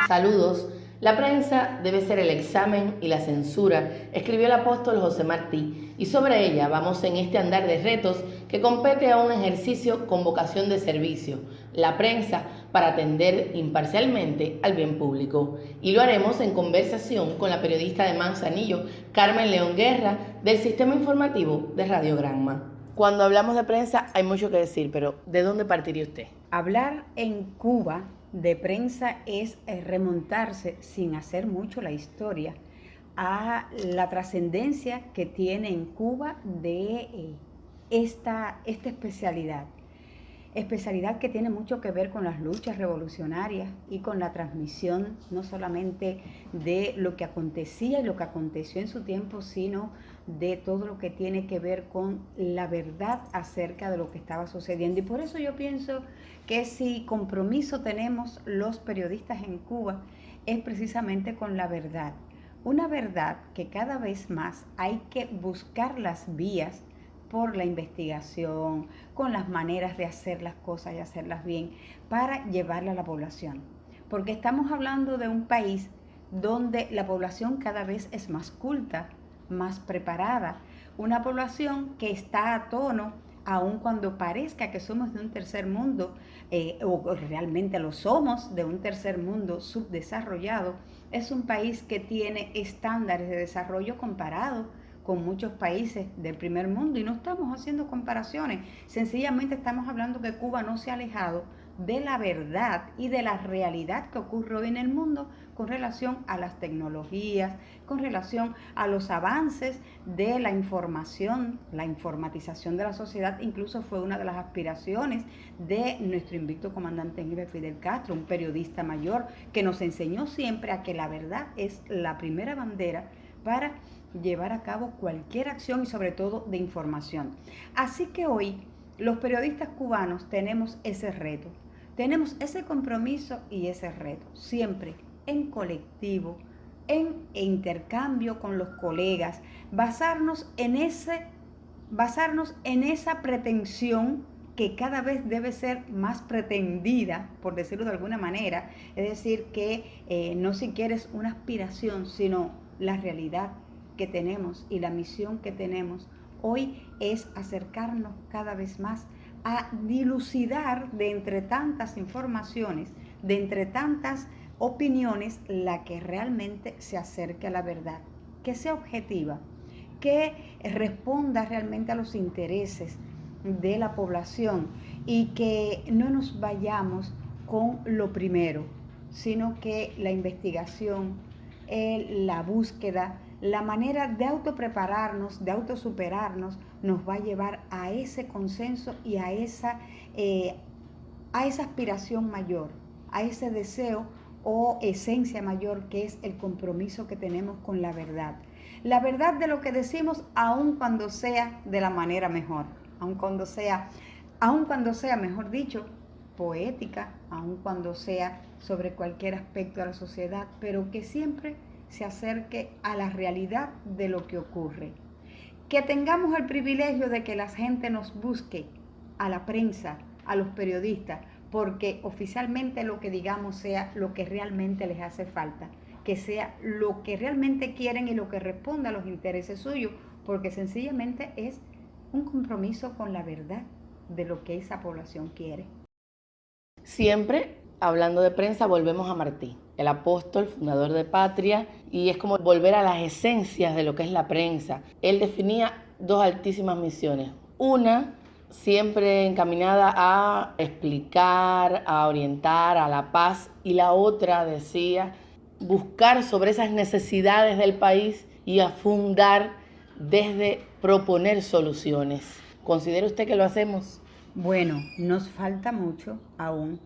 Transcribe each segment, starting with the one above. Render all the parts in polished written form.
Saludos. La prensa debe ser el examen y la censura, escribió el apóstol José Martí, y sobre ella vamos en este andar de retos que compete a un ejercicio con vocación de servicio, la prensa, para atender imparcialmente al bien público. Y lo haremos en conversación con la periodista de Manzanillo, Carmen León Guerra, del Sistema Informativo de Radio Granma. Cuando hablamos de prensa hay mucho que decir, pero ¿de dónde partiría usted? Hablar en Cuba de prensa es remontarse, sin hacer mucho la historia, a la trascendencia que tiene en Cuba de esta especialidad. Especialidad que tiene mucho que ver con las luchas revolucionarias y con la transmisión no solamente de lo que acontecía y lo que aconteció en su tiempo, sino de todo lo que tiene que ver con la verdad acerca de lo que estaba sucediendo. Y por eso yo pienso que si compromiso tenemos los periodistas en Cuba, es precisamente con la verdad. Una verdad que cada vez más hay que buscar las vías por la investigación, con las maneras de hacer las cosas y hacerlas bien, para llevarla a la población. Porque estamos hablando de un país donde la población cada vez es más culta, más preparada, una población que está a tono, aun cuando parezca que somos de un tercer mundo, o realmente lo somos, de un tercer mundo subdesarrollado. Es un país que tiene estándares de desarrollo comparados con muchos países del primer mundo, y no estamos haciendo comparaciones, sencillamente estamos hablando que Cuba no se ha alejado de la verdad y de la realidad que ocurre hoy en el mundo con relación a las tecnologías, con relación a los avances de la información, la informatización de la sociedad. Incluso fue una de las aspiraciones de nuestro invicto comandante en jefe Fidel Castro, un periodista mayor que nos enseñó siempre a que la verdad es la primera bandera para llevar a cabo cualquier acción y sobre todo de información. Así que hoy los periodistas cubanos tenemos ese reto, tenemos ese compromiso y ese reto, siempre en colectivo, en intercambio con los colegas, basarnos en esa pretensión que cada vez debe ser más pretendida, por decirlo de alguna manera, es decir, que no siquiera es una aspiración, sino la realidad que tenemos y la misión que tenemos hoy es acercarnos cada vez más a dilucidar de entre tantas informaciones, de entre tantas opiniones, la que realmente se acerque a la verdad, que sea objetiva, que responda realmente a los intereses de la población y que no nos vayamos con lo primero, sino que la investigación, la búsqueda, la manera de autoprepararnos, de autosuperarnos, nos va a llevar a ese consenso y a esa aspiración mayor, a ese deseo o esencia mayor, que es el compromiso que tenemos con la verdad. La verdad de lo que decimos, aun cuando sea de la manera mejor, aun cuando sea, mejor dicho, poética, aun cuando sea sobre cualquier aspecto de la sociedad, pero que siempre se acerque a la realidad de lo que ocurre. Que tengamos el privilegio de que la gente nos busque, a la prensa, a los periodistas, porque oficialmente lo que digamos sea lo que realmente les hace falta, que sea lo que realmente quieren y lo que responda a los intereses suyos, porque sencillamente es un compromiso con la verdad de lo que esa población quiere. Siempre, hablando de prensa, volvemos a Martí, el apóstol, fundador de Patria, y es como volver a las esencias de lo que es la prensa. Él definía dos altísimas misiones. Una, siempre encaminada a explicar, a orientar, a la paz, y la otra, decía, buscar sobre esas necesidades del país y a fundar desde proponer soluciones. ¿Considera usted que lo hacemos? Bueno, nos falta mucho aún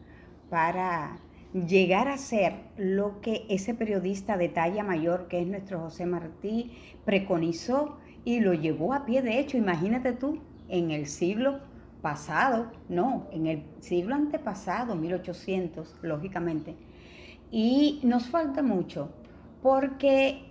para llegar a ser lo que ese periodista de talla mayor, que es nuestro José Martí, preconizó y lo llevó a pie. De hecho, imagínate tú, en el siglo pasado, no, en el siglo antepasado, 1800, lógicamente. Y nos falta mucho, porque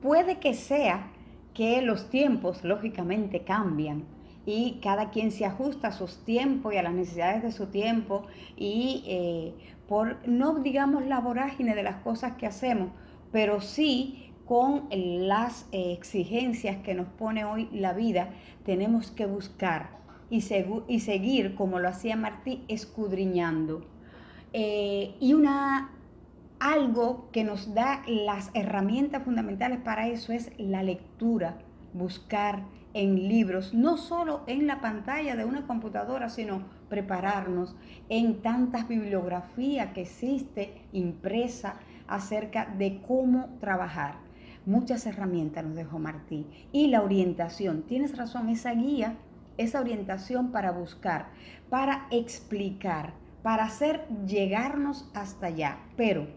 puede que sea que los tiempos, lógicamente, cambian y cada quien se ajusta a sus tiempos y a las necesidades de su tiempo, y por no digamos la vorágine de las cosas que hacemos, pero sí con las exigencias que nos pone hoy la vida, tenemos que buscar y seguir, como lo hacía Martí, escudriñando. Algo que nos da las herramientas fundamentales para eso es la lectura, buscar en libros, no solo en la pantalla de una computadora, sino prepararnos en tantas bibliografías que existe impresa acerca de cómo trabajar. Muchas herramientas nos dejó Martí. Y la orientación, tienes razón, esa guía, esa orientación para buscar, para explicar, para hacer llegarnos hasta allá. Pero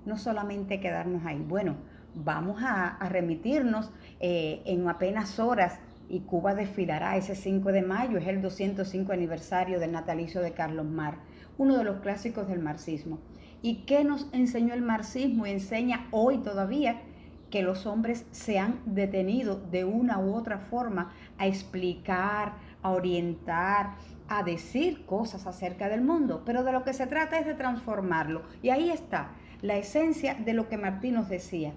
no solamente quedarnos ahí. Bueno, vamos a remitirnos en apenas horas y Cuba desfilará ese 5 de mayo, es el 205 aniversario del natalicio de Carlos Marx, uno de los clásicos del marxismo. ¿Y qué nos enseñó el marxismo y enseña hoy todavía? Que los hombres se han detenido de una u otra forma a explicar, a orientar, a decir cosas acerca del mundo, pero de lo que se trata es de transformarlo. Y ahí está la esencia de lo que Martí nos decía.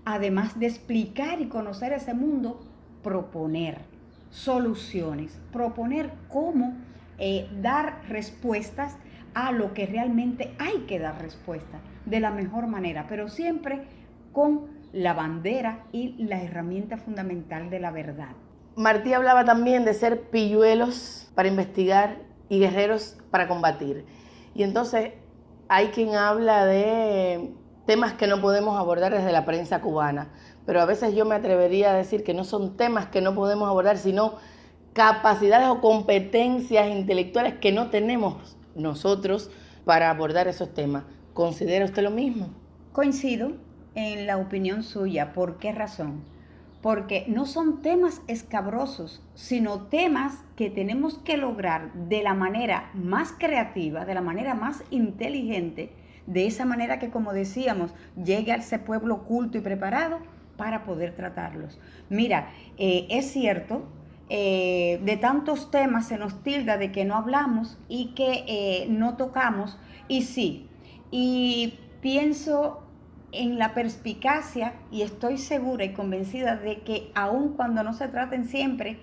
Además de explicar y conocer ese mundo, proponer soluciones, proponer cómo dar respuestas a lo que realmente hay que dar respuesta de la mejor manera, pero siempre con la bandera y la herramienta fundamental de la verdad. Martí hablaba también de ser pilluelos para investigar y guerreros para combatir. Y entonces hay quien habla de temas que no podemos abordar desde la prensa cubana, pero a veces yo me atrevería a decir que no son temas que no podemos abordar, sino capacidades o competencias intelectuales que no tenemos nosotros para abordar esos temas. ¿Considera usted lo mismo? Coincido en la opinión suya. ¿Por qué razón? Porque no son temas escabrosos, sino temas que tenemos que lograr de la manera más creativa, de la manera más inteligente, de esa manera que, como decíamos, llegue a ese pueblo culto y preparado para poder tratarlos. Mira, es cierto, de tantos temas se nos tilda de que no hablamos y que no tocamos, y sí, y pienso en la perspicacia, y estoy segura y convencida de que aun cuando no se traten siempre,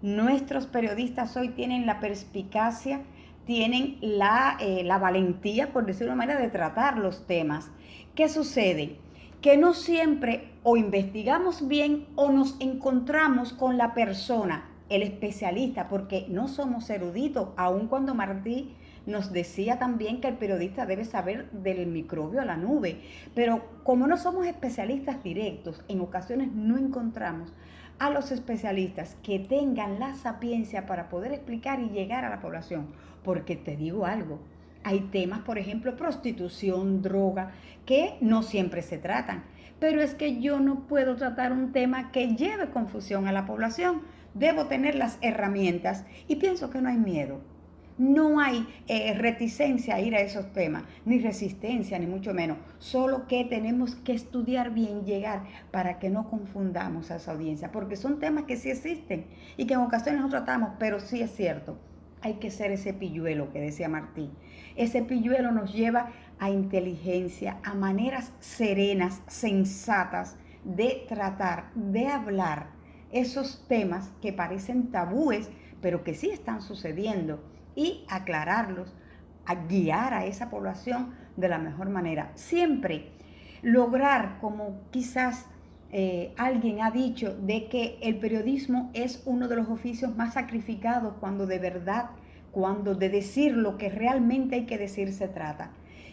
nuestros periodistas hoy tienen la perspicacia, tienen la valentía, por decirlo de una manera, de tratar los temas. ¿Qué sucede? Que no siempre o investigamos bien o nos encontramos con la persona, el especialista, porque no somos eruditos, aun cuando Martí nos decía también que el periodista debe saber del microbio a la nube, pero como no somos especialistas directos, en ocasiones no encontramos a los especialistas que tengan la sapiencia para poder explicar y llegar a la población. Porque te digo algo, hay temas, por ejemplo, prostitución, droga, que no siempre se tratan, pero es que yo no puedo tratar un tema que lleve confusión a la población. Debo tener las herramientas y pienso que no hay miedo. No hay reticencia a ir a esos temas, ni resistencia, ni mucho menos. Solo que tenemos que estudiar bien, llegar, para que no confundamos a esa audiencia, porque son temas que sí existen y que en ocasiones no tratamos, pero sí es cierto. Hay que ser ese pilluelo que decía Martí. Ese pilluelo nos lleva a inteligencia, a maneras serenas, sensatas de tratar, de hablar esos temas que parecen tabúes, pero que sí están sucediendo, y aclararlos, a guiar a esa población de la mejor manera. Siempre lograr, como quizás alguien ha dicho, de que el periodismo es uno de los oficios más sacrificados cuando de verdad, cuando de decir lo que realmente hay que decir se trata.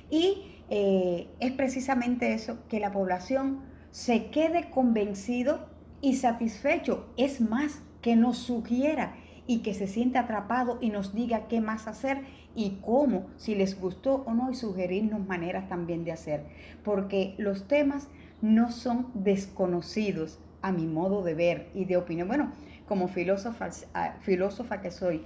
Y es precisamente eso, que la población se quede convencido y satisfecho, es más, que nos sugiera y que se sienta atrapado y nos diga qué más hacer y cómo, si les gustó o no, y sugerirnos maneras también de hacer, porque los temas no son desconocidos a mi modo de ver y de opinión. Bueno, como filósofa que soy,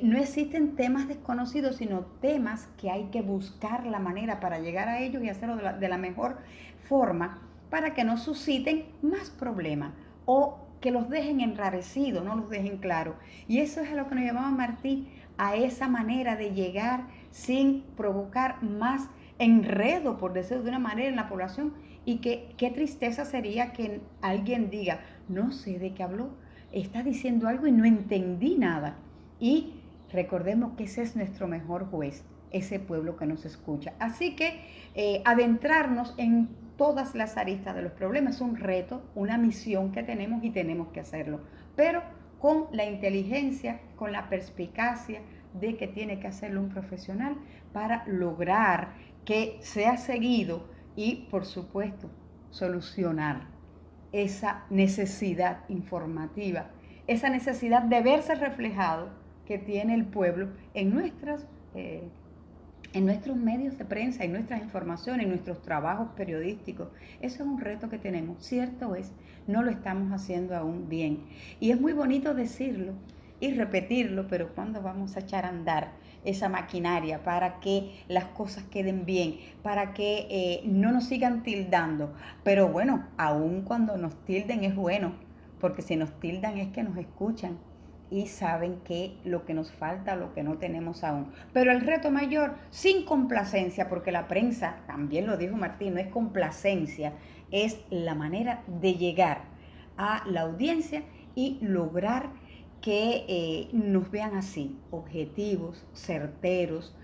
no existen temas desconocidos, sino temas que hay que buscar la manera para llegar a ellos y hacerlo de la mejor forma para que no susciten más problemas o que los dejen enrarecidos, no los dejen claros. Y eso es a lo que nos llamaba Martí, a esa manera de llegar sin provocar más enredo, por decirlo de una manera, en la población. Y qué tristeza sería que alguien diga, no sé de qué habló, está diciendo algo y no entendí nada. Y recordemos que ese es nuestro mejor juez, ese pueblo que nos escucha. Así que adentrarnos en todas las aristas de los problemas es un reto, una misión que tenemos y tenemos que hacerlo, pero con la inteligencia, con la perspicacia de que tiene que hacerlo un profesional para lograr que sea seguido y, por supuesto, solucionar esa necesidad informativa, esa necesidad de verse reflejado que tiene el pueblo en nuestros medios de prensa, en nuestras informaciones, en nuestros trabajos periodísticos. Eso es un reto que tenemos. Cierto es, no lo estamos haciendo aún bien. Y es muy bonito decirlo y repetirlo, pero ¿cuándo vamos a echar a andar esa maquinaria para que las cosas queden bien, para que no nos sigan tildando? Pero bueno, aún cuando nos tilden es bueno, porque si nos tildan es que nos escuchan y saben que lo que nos falta, lo que no tenemos aún. Pero el reto mayor, sin complacencia, porque la prensa, también lo dijo Martín, no es complacencia, es la manera de llegar a la audiencia y lograr que nos vean así, objetivos, certeros,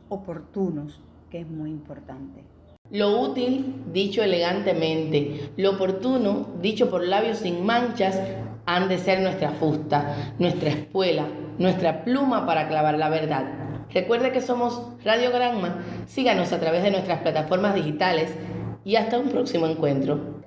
oportunos, que es muy importante. Lo útil, dicho elegantemente, lo oportuno, dicho por labios sin manchas, han de ser nuestra fusta, nuestra espuela, nuestra pluma para clavar la verdad. Recuerde que somos Radio Granma, síganos a través de nuestras plataformas digitales y hasta un próximo encuentro.